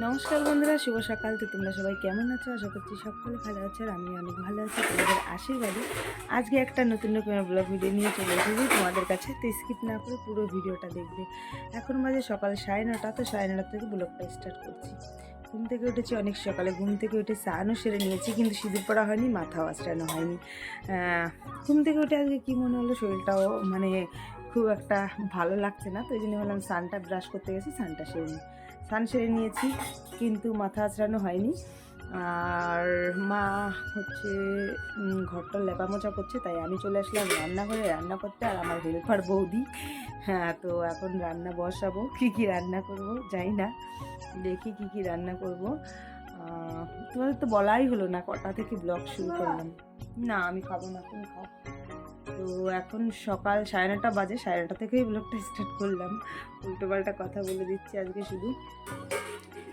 নমস্কার বন্ধুরা, শুভ সকাল। তো তোমরা সবাই কেমন আছো? আশা করছি সকলে ভালো আছো আর আমি অনেক ভালো আছি তোমাদের আশীর্বাদে। আজকে একটা নতুন রকমের ব্লগ ভিডিও নিয়ে চলে এসেছি তোমাদের কাছে। তো স্কিপ না করে পুরো ভিডিওটা দেখবে। এখন বাজে সকাল 9:30। তো 9:30 থেকে ব্লগটা স্টার্ট করছি। ঘুম থেকে উঠেছি অনেক সকালে। ঘুম থেকে উঠে স্নানও সেরে নিয়েছি, কিন্তু সিঁদুর পরা হয়নি, মাথাও আঁচড়ানো হয়নি। ঘুম থেকে উঠে আজকে কী মনে হলো, শরীরটাও খুব একটা ভালো লাগছে না। তো এই জন্য বললাম স্নানটা ব্রাশ করতে গেছি, স্নানটা সেরে নিই। স্নান সেরে নিয়েছি, কিন্তু মাথা আঁচড়ানো হয়নি। আর মা ঘরটা লেপা মোছা করছে, তাই আমি চলে আসলাম রান্নাঘরে রান্না করতে। আর আমার হেল্পার বৌদি। হ্যাঁ, তো এখন রান্না বসাবো। কী কী রান্না করব জানি না, দেখি কী কী রান্না করব। তোমাদের তো বলাই হলো না কটা থেকে ব্লগ শুরু করলাম। না, আমি খাবো না, তুমি খাও। তো এখন সকাল 9:30 বাজে, 9:30 থেকেই ব্লগটা স্টার্ট করলাম। উল্টোপাল্টা কথা বলে দিচ্ছি আজকে শুধু।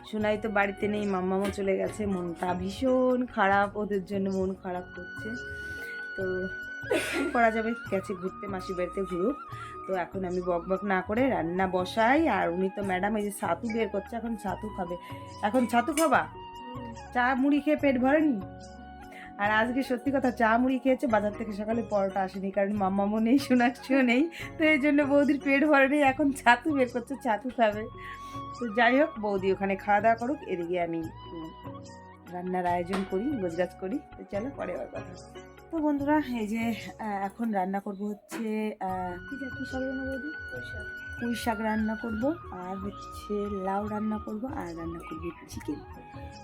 সোনাই তো বাড়িতে নেই, মাম্মামও চলে গেছে। মনটা ভীষণ খারাপ, ওদের জন্য মন খারাপ করছে। তো কী করা যাবে, গেছে ঘুরতে, মাসি বাড়িতে ঘুরুক। তো এখন আমি বক না করে রান্না বসাই। আর উনি তো ম্যাডাম এই যে ছাতু বের করছে, এখন ছাতু খাবে। এখন ছাতু খাবা? চা মুড়ি খেয়ে পেট ভরেনি? আর আজকে সত্যি কথা, চা মুড়ি খেয়েছে, বাজার থেকে সকালে পরোটা আসেনি, কারণ মাম্মামও নেই, সোনাক্ষীও নেই। তো এই জন্য বৌদির পেট ভরেনি, এখন ছাতু বের করছে, ছাতু খাবে। তো যাই হোক, বৌদি ওখানে খাওয়া দাওয়া করুক, এদিকে আমি রান্নার আয়োজন করি, গোছগাছ করি। তো চলো পরে আবার কথা। তো বন্ধুরা, এই যে এখন রান্না করব হচ্ছে কী শাক রান্না বৌদি? পুঁই শাক রান্না করব, আর হচ্ছে লাউ রান্না করব, আর রান্না করব চিকেন।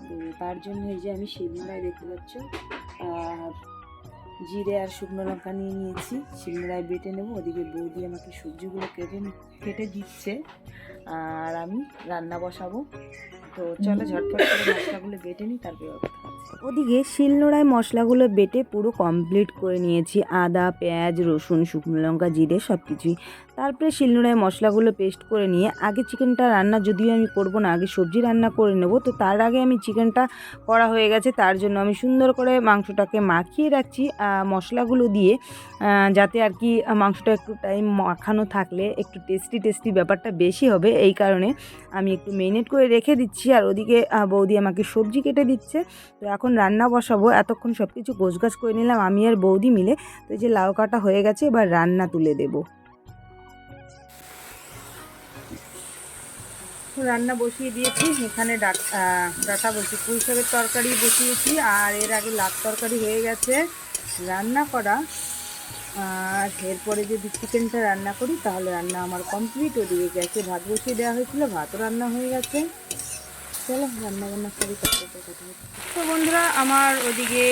তো তার জন্য এই যে আমি শিলনোড়ায়, দেখতে পাচ্ছ, আর জিরে আর শুকনো লঙ্কা নিয়ে নিয়েছি, শিলনোড়ায় বেটে নেব। ওদিকে বৌদি আমাকে সবজিগুলো কেটে দিচ্ছে, আর আমি রান্না বসাবো। তো চলো ঝটপট করে মশলাগুলো বেটে নিই, তারপরে কথা আছে। ওদিকে শিলনোড়ায় মশলাগুলো বেটে পুরো কমপ্লিট করে নিয়েছি। আদা, পেঁয়াজ, রসুন, শুকনো লঙ্কা, জিরে সব কিছুই। তারপরে শিলনোড়ায় মশলাগুলো পেস্ট করে নিয়ে আগে চিকেনটা রান্না, যদিও আমি করব না, আগে সবজি রান্না করে নেব। তো তার আগে আমি চিকেনটা করা হয়ে গেছে, তার জন্য আমি সুন্দর করে মাংসটাকে মাখিয়ে রাখছি মশলাগুলো দিয়ে, যাতে আর কি মাংসটা একটু টাইম মাখানো থাকলে একটু টেস্টি ব্যাপারটা বেশি হবে। এই কারণে আমি একটু মেরিনেট করে রেখে দিচ্ছি। আর ওদিকে বৌদি আমাকে সবজি কেটে দিচ্ছে। তো এখন রান্না বসাবো। এতক্ষণ সব কিছু গোছগাছ করে নিলাম আমি আর বৌদি মিলে। তো এই যে লাউ কাটা হয়ে গেছে, এবার রান্না তুলে দেব। রান্না বসিয়ে দিয়েছি। এখানে ডাটা বলছি, পুঁই শাকের তরকারি বসিয়েছি, আর এর আগে লাউ তরকারি হয়ে গেছে রান্না করা। আর এরপরে যদি চিকেনটা রান্না করি তাহলে রান্না আমার কমপ্লিট। ওদিকে গ্যাসে ভাত বসিয়ে দেওয়া হয়েছিল, ভাতও রান্না হয়ে গেছে। চলো রান্না করি, কথা হচ্ছে। তো বন্ধুরা, আমার ওদিকে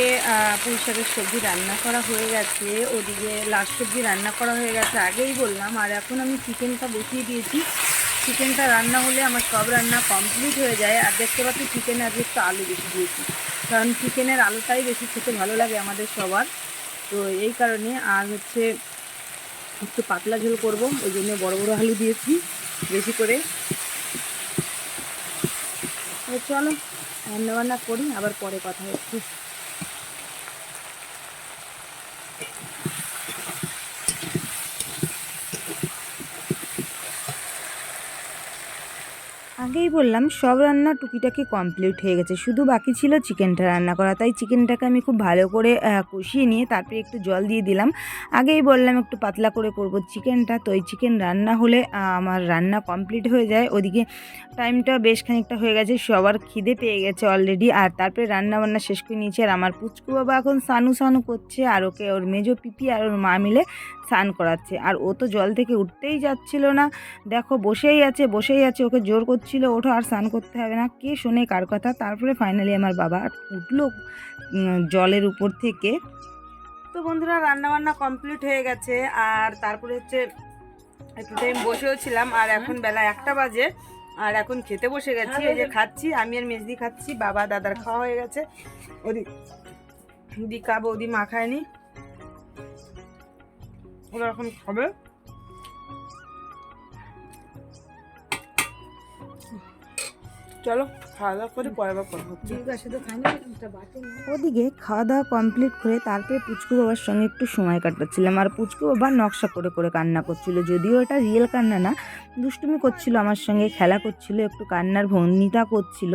পুঁই শাকের সবজি রান্না করা হয়ে গেছে, ওদিকে লাউ সবজি রান্না করা হয়ে গেছে, আগেই বললাম। আর এখন আমি চিকেনটা বসিয়ে দিয়েছি। চিকেনটা রান্না হলে আমার সব রান্না কমপ্লিট হয়ে যায়। আর দেখতে পাচ্ছি চিকেনে আজকে একটু আলু বেশি দিয়েছি, কারণ চিকেনের আলুটাই বেশি খেতে ভালো লাগে আমাদের সবার। তো এই কারণে আর হচ্ছে একটু পাতলা ঝোল করব, ওই জন্য বড় আলু দিয়েছি বেশি করে। চলো রান্নাবান্না করি, আবার পরে কথা হচ্ছে। আগেই বললাম সব রান্না টুকিটাকি কমপ্লিট হয়ে গেছে, শুধু বাকি ছিল চিকেনটা রান্না করা। তাই চিকেনটাকে আমি খুব ভালো করে কষিয়ে নিয়ে তারপরে একটু জল দিয়ে দিলাম। আগেই বললাম একটু পাতলা করে করব চিকেনটা। তো এই চিকেন রান্না হলে আমার রান্না কমপ্লিট হয়ে যায়। ওদিকে টাইমটা বেশ খানিকটা হয়ে গেছে, সবার খিদে পেয়ে গেছে অলরেডি। আর তারপরে রান্না শেষ করে নিয়েছি। আর আমার পুচকু বাবা এখন সানু করছে, আর ওকে ওর মেজো পিপি আর ওর মা মিলে স্নান করাচ্ছে। আর ও তো জল থেকে উঠতেই যাচ্ছিল না, দেখো বসেই আছে। ওকে জোর করছিল, ওঠো আর স্নান করতে হবে না। কে শোনে কার কথা? তারপরে ফাইনালি আমার বাবা উঠলো জলের উপর থেকে। তো বন্ধুরা, রান্নাবান্না কমপ্লিট হয়ে গেছে। আর তারপরে হচ্ছে একটু টাইম বসেও ছিলাম। আর এখন বেলা 1টা বাজে, আর এখন খেতে বসে গেছি। এই যে খাচ্ছি, আমি আর মেজদি খাচ্ছি। বাবা দাদার খাওয়া হয়ে গেছে, দিকা বৌদি মা খায়নি, ওরা এখন খাবে। চলো খাওয়া দাওয়া করে পরে আবার কথা হচ্ছে। ওদিকে খাওয়া দাওয়া কমপ্লিট করে তারপরে পুচকু বাবার সঙ্গে একটু সময় কাটাচ্ছিলাম। আর পুচকু বাবা নকশা করে করে কান্না করছিল, যদিও এটা রিয়েল কান্না না, দুষ্টুমি করছিল আমার সঙ্গে, খেলা করছিল, একটু কান্নার ভঙ্গিটা করছিল।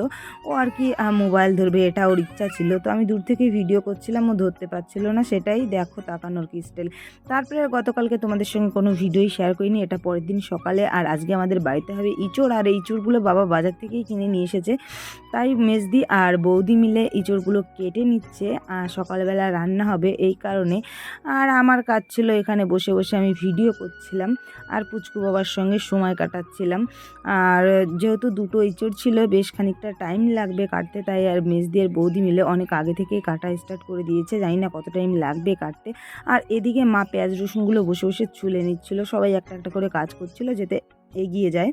ও আর কি মোবাইল ধরবে এটা ওর ইচ্ছা ছিল, তো আমি দূর থেকে ভিডিও করছিলাম, ও ধরতে পারছিল না, সেটাই দেখো তাকানোর কি স্টাইল। তারপরে আর গতকালকে তোমাদের সঙ্গে কোনো ভিডিওই শেয়ার করিনি, এটা পরের দিন সকালে। আর আজকে আমাদের বাড়িতে হবে ইঁচড়, আর এই ইঁচড়গুলো বাবা বাজার থেকেই কিনে নিয়ে এসেছে, তাই মেজদি আর বৌদি মিলে ইঁচড়গুলো কেটে নিচ্ছে। সকালবেলা রান্না হবে এই কারণে। আর আমার কাজ ছিল এখানে বসে বসে আমি ভিডিও করছিলাম আর পুচকু বাবার সঙ্গে সময় কাটাচ্ছিলাম। আর যেহেতু দুটো ইঁচড় ছিল, বেশ খানিকটা টাইম লাগবে কাটতে, তাই আর মেজদি আর বৌদি মিলে অনেক আগে থেকেই কাটা স্টার্ট করে দিয়েছে, জানি না কত টাইম লাগবে কাটতে। আর এদিকে মা পেঁয়াজ রসুনগুলো বসে বসে ছুলে নিচ্ছিল, সবাই একটা একটা করে কাজ করছিল যাতে এগিয়ে যায়।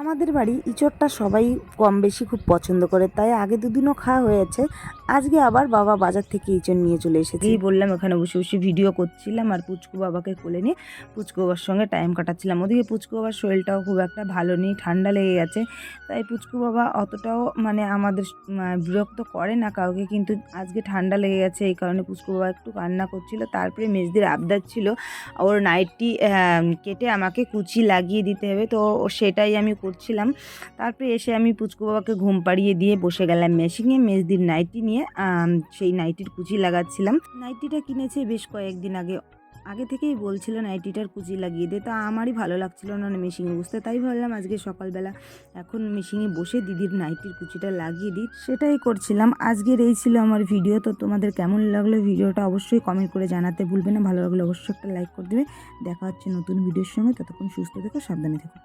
আমাদের বাড়ি ইঁচড়টা সবাই কম বেশি খুব পছন্দ করে, তাই আগে দুদিনও খাওয়া হয়েছে। আজকে আবার বাবা বাজার থেকে ইঁচড় নিয়ে চলে এসেছে। এই বললাম এখানে বসে বসে ভিডিও করছিলাম আর পুচকু বাবাকে কোলে নিয়ে পুচকু বাবার সঙ্গে টাইম কাটাচ্ছিলাম। ওদিকে পুচকু বাবার শরীরটাও খুব একটা ভালো নেই, ঠান্ডা লেগে গেছে, তাই পুচকু বাবা অতটাও মানে আমাদের বিরক্ত করে না কাউকে, কিন্তু আজকে ঠান্ডা লেগে গেছে এই কারণে পুচকু বাবা একটু কান্না করছিল। তারপরে মেজদির আবদার ছিল ওর নাইটটি কেটে আমাকে কুচি লাগিয়ে দিতে হবে, তো সেটাই আমি করছিলাম। তারপরে এসে আমি পুচকু বাবাকে ঘুম পাড়িয়ে দিয়ে বসে গেলাম মেশিনে মেজদির নাইটি নিয়ে, সেই নাইটির কুচি লাগাচ্ছিলাম। নাইটিটা কিনেছে বেশ কয়েকদিন আগে, আগে থেকেই বলছিল নাইটিটার কুচি লাগিয়ে দে, তা আমারই ভালো লাগছিল না মেশিনে বসতে, তাই ভাবলাম আজকে সকালবেলা এখন মেশিনে বসে দিদির নাইটির কুচিটা লাগিয়ে দিই, সেটাই করছিলাম। আজকের এই ছিল আমার ভিডিও। তো তোমাদের কেমন লাগলো ভিডিওটা অবশ্যই কমেন্ট করে জানাতে ভুলবে না, ভালো লাগলে অবশ্যই একটা লাইক করে দেবে। দেখা হচ্ছে নতুন ভিডিওর সঙ্গে, ততক্ষণ সুস্থ থেকো, সাবধানে থেকো।